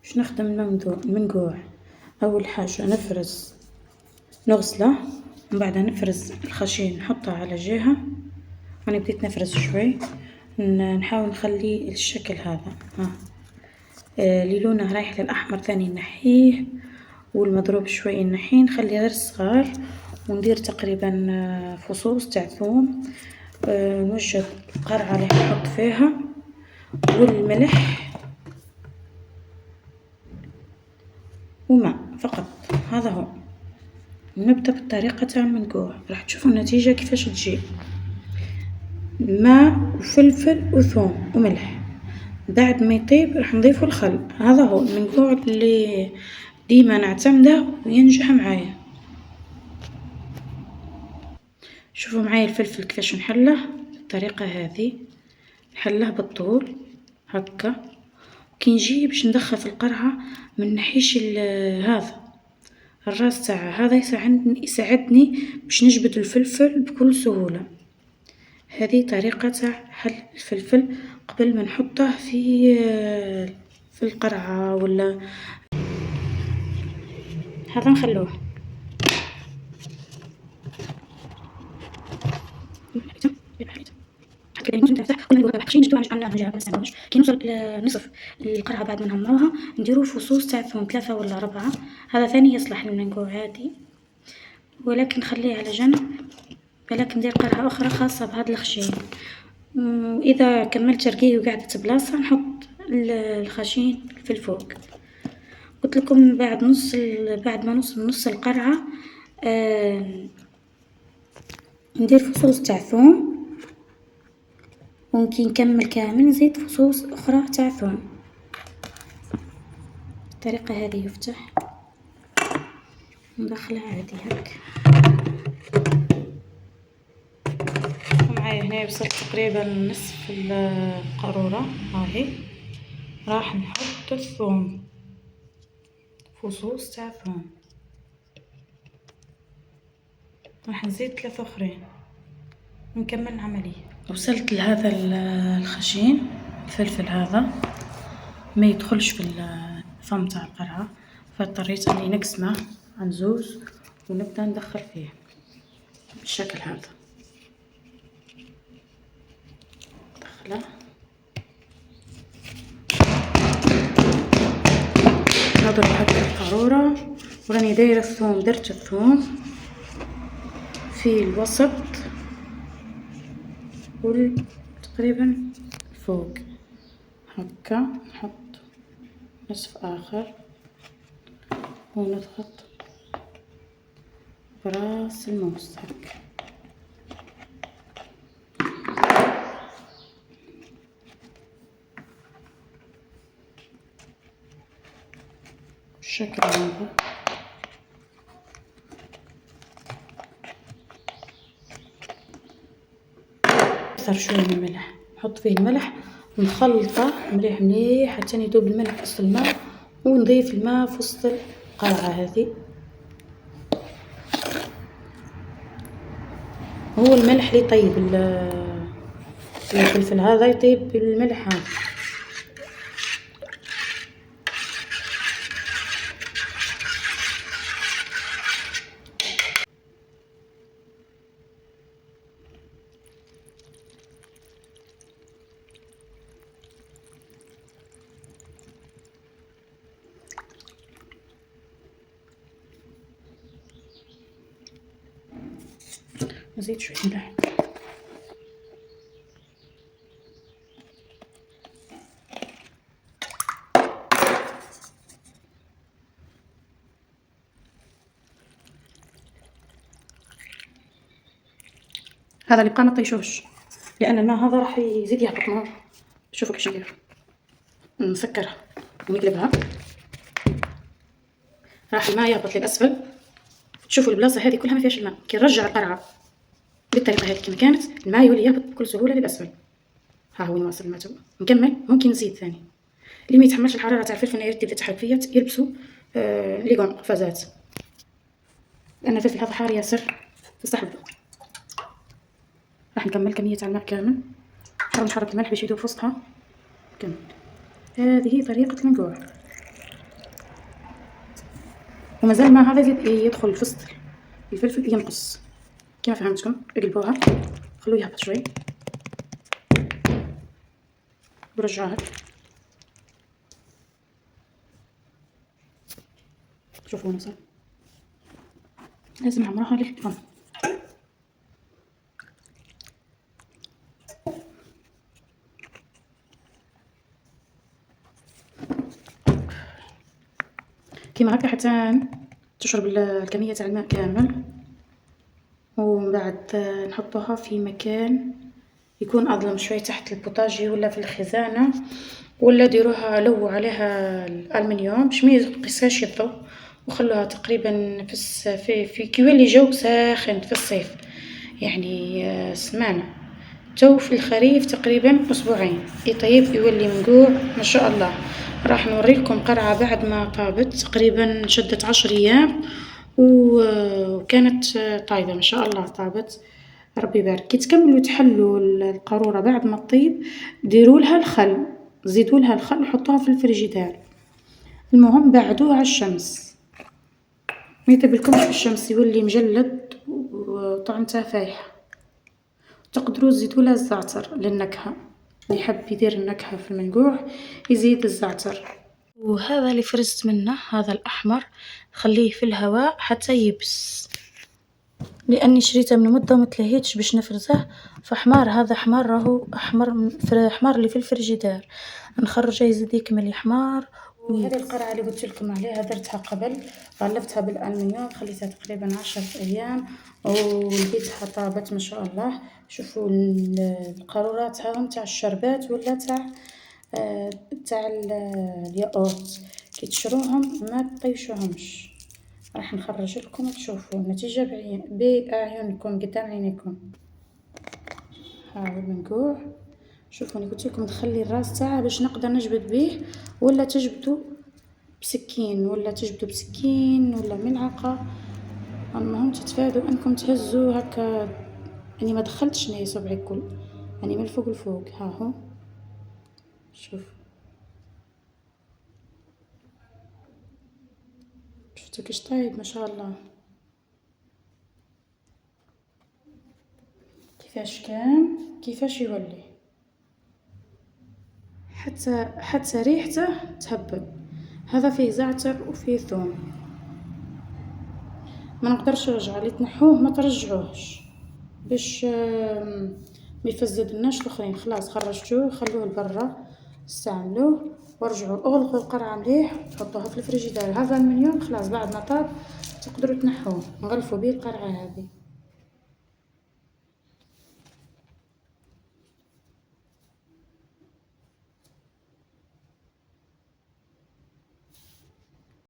باش نخدم المنقوع. اول حاجة نغسله، ومن بعد نفرز الخشين نحطه على جهة. انا بديت نفرز شوي، نحاول نخلي الشكل هذا اللي لونه رايح للاحمر ثاني نحيه، والمضروب شوي نحيه، نخلي غير الصغار، وندير تقريبا فصوص تاع ثوم. نوجد القرعة اللي نحط فيها والملح وماء فقط. هذا هو. نبدأ بالطريقة تاع المنقوع، راح تشوفوا النتيجة كيفاش تجي. ماء وفلفل وثوم وملح. بعد ما يطيب راح نضيفه الخل. هذا هو المنقوع اللي ديما نعتمده وينجح معايا. شوفوا معايا الفلفل كيفاش نحله بالطريقة هذه. نحله بالطول هكا، كي نجي باش ندخل في القرعة من نحيش هذا الراس تاعها، هذا يساعدني باش نجبد الفلفل بكل سهولة. هذه طريقة تاع حل الفلفل قبل ما نحطه في القرعة ولا هذا نخلوه. كي نوصل نصف القرعة بعد ما نهموها نديرو فصوص تاع ثوم 3 ولا 4. هذا ثاني يصلح للمنقوع عادي، ولكن نخليه على جنب، ولكن ندير قرعة أخرى خاصة بهذا الخشين. إذا كملت ترقيه وقعدت بلاصة نحط الخشين في الفوق. قلت لكم بعد ما نوصل نص القرعة ندير فصوص تاع ثوم، ممكن نكمل كامل نزيد فصوص أخرى تاع ثوم. الطريقة هذه يفتح ندخلها عادي هك. معايا هنا وصلت تقريبا نصف القارورة هاهي. راح نحط الثوم، فصوص تاع ثوم، راح نزيد 3 أخرين ونكمل العملية. وصلت لهذا الخشين الفلفل هذا ما يدخلش في الفم تاع القرعة، فاضطريت اني نقسمه عن زوز ونبدأ ندخل فيه بالشكل هذا. ندخله، نضرب هكا القارورة، وراني دايرة الثوم، درت الثوم في الوسط تقريبا فوق هكا، نحط نصف آخر ونضغط براس الموس هكا. بالشكل هذا. أكثر شوية من الملح، نحط فيه الملح ونخلطه مليح مليح حتى يذوب الملح في وسط الماء، ونضيف الماء في وسط القرعة هذه. هو الملح اللي يطيب الفلفل هذا، يطيب بالملح هذا. نزيد شوية ملح. هذا اللي بقى ما طيشوش، لان الماء هذا راح يزيد يهبط نار. شوفوا كيفاش ندير، نسكرها ونقلبها، راح الماء يهبط للاسفل. شوفوا البلاصه هذه كلها ما فيهاش الماء، كي نرجع القرعه بالطريقه هذه كما كانت الماء يولي يهبط بكل سهوله للاسفل. ها هو واصل الماء تو نكمل، ممكن نزيد ثاني. اللي ما يتحملش الحراره تاع الفلفل يرتب التحركيات يلبسوا ليغون قفازات، لان الفلفل هذا حار ياسر يستحب. راح نكمل كميه تاع الماء كامل، نحاول نحرك الملح باش يذوب في وسطها. كمل. هذه طريقه المنقوع. ومازال ما هذا يدخل الفلفل ينقص كما فهمتكم. اقلبوها خلوه يهبط شوي ورجعوها. شوفوا نصل لازم نعمروها للفم. كيما هكا حتى تشرب الكمية تاع الماء كامل. ومن بعد نحطوها في مكان يكون اظلم شوي تحت البوطاجي ولا في الخزانة، ولا ديروها لو عليها الالمنيوم باش ما يقيسهاش الضوء، وخلوها تقريبا في كي يولي جو ساخن في الصيف يعني سمانة، تو في الخريف تقريبا اسبوعين يطيب يولي منقوع ما شاء الله. راح نوريلكم قرعة بعد ما طابت تقريبا شدت 10 ايام وكانت طايبة ما شاء الله طابت ربي يبارك. كي تكملوا تحلوا القارورة بعد ما تطيب ديرولها الخل، زيدولها الخل وحطوها في الفريجيدار. المهم بعدوه على الشمس ما يطيبلكمش في الشمس يولي مجلد وطعمته فايحة. تقدروا تزيدولها الزعتر للنكهة، اللي يحب يدير النكهة في المنقوع يزيد الزعتر. وهذا اللي فرزت منه هذا الأحمر خليه في الهواء حتى يبس، لأني شريته من مدة ومتلهيتش باش نفرزه. فحمار هذا حمار راهو حمار اللي في الفريجيدار نخرجه يزيد يكمل حمار. وهذه القرعة اللي قلت لكم عليها درتها قبل، غلفتها بالألمنيوم خليتها تقريبا 10 أيام ولقيتها طابت ما شاء الله. شوفوا القارورات هاهم تاع الشربات ولا تاع الياقوت كي تشروهم ما تطيشوهمش. راح نخرج لكم تشوفوا النتيجة بأعينكم قدام عينيكم. ها هو المنقوع. شوفوا قلت لكم تخلي الراس تاعه باش نقدر نجبد به، ولا تجبدوا بسكين ولا ملعقة. المهم تتفادوا انكم تهزوا هكا. اني ما دخلتش ناي صبعي كل، اني من الفوق لفوق. ها هو شوف شفتوا كيش طايب ما شاء الله. كيفاش كان كيفاش يولي حتى ريحته تهبل. هذا فيه زعتر وفيه ثوم، ما نقدرش نرجع اللي تنحوه ما ترجعوهش باش ما يفسدلناش الاخرين. خلاص خرجتوه خلوه لبرا استعملوه وارجعوا اغلقوا القرعة مليح وحطوها في الفريجيدار. هذا من يوم خلاص بعد ما طاب تقدروا تنحوه نغلفوا به القرعة هذه.